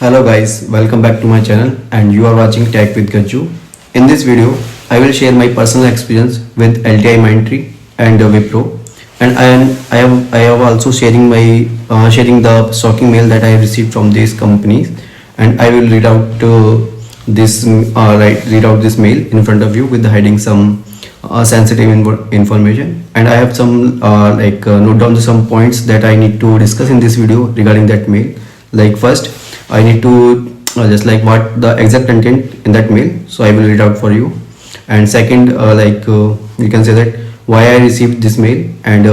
Hello guys, welcome back to my channel and you are watching Tech with Ganju. In this video, I will share my personal experience with LTI Mindtree and Wipro, and I have also sharing the shocking mail that I have received from these companies, and I will read out read out this mail in front of you with the heading some sensitive information, and I have some note down some points that I need to discuss in this video regarding that mail. Like first, I need to just like what the exact content in that mail, so I will read out for you. And second, you can say that why I received this mail, and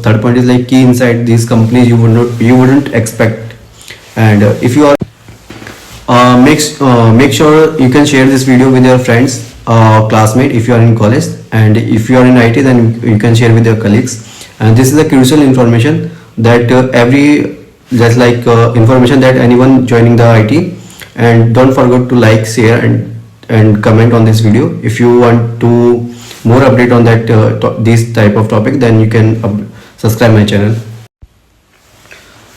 third point is like key inside these companies you wouldn't expect. And if you are make sure you can share this video with your friends, classmate if you are in college, and if you are in IT then you can share with your colleagues. And this is the crucial information that every just like information that anyone joining the IT. And don't forget to like, share, and comment on this video. If you want to more update on that this type of topic, then you can subscribe my channel.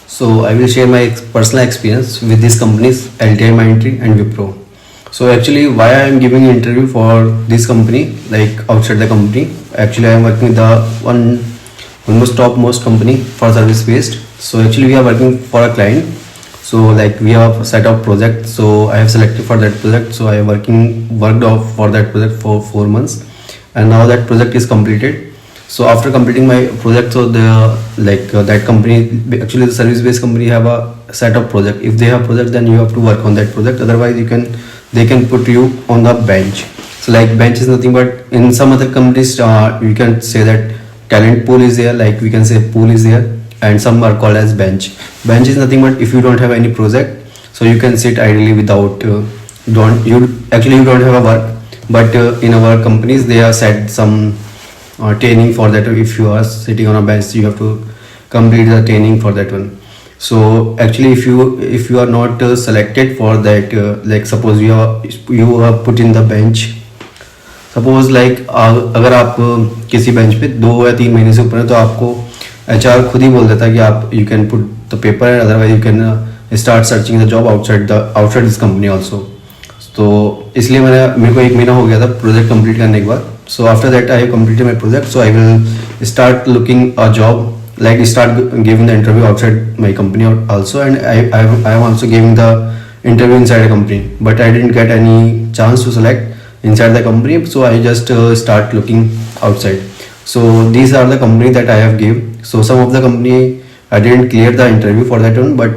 So I will share my personal experience with these companies, LTI Mindtree and Wipro. So actually, why I am giving an interview for this company, like outside the company. Actually, I am working with the one almost topmost company for service based. So actually, we are working for a client. So like we have set up project. So I have selected for that project. So I have worked off for that project for 4 months, and now that project is completed. So after completing my project, so that company, actually the service based company, have a set of project. If they have project, then you have to work on that project. Otherwise, they can put you on the bench. So like bench is nothing but in some other companies, you can say that talent pool is there. Like we can say pool is there, and some are called as bench. Bench is nothing but if you don't have any project, so you can sit idly without you don't have a work. But in our companies, they have set some training for that. If you are sitting on a bench, you have to complete the training for that one. So actually, if you are not selected for that, like suppose you are put in the bench. Suppose like अगर आप किसी bench पे 2 या 3 महीने से ऊपर है, तो आपको HR खुद ही बोल देता है कि आप you can put the paper, otherwise you can start searching the job outside this company also. तो इसलिए मेरे को 1 महीना हो गया था प्रोजेक्ट कंप्लीट करने के बाद. So after that I have completed my project. So I will start looking a job, like start giving the interview outside my company also, and I am also giving the interview inside a company, but I didn't get any chance to select inside the company. So I just start looking outside. So these are the company that I have give. So some of the company I didn't clear the interview for that one, but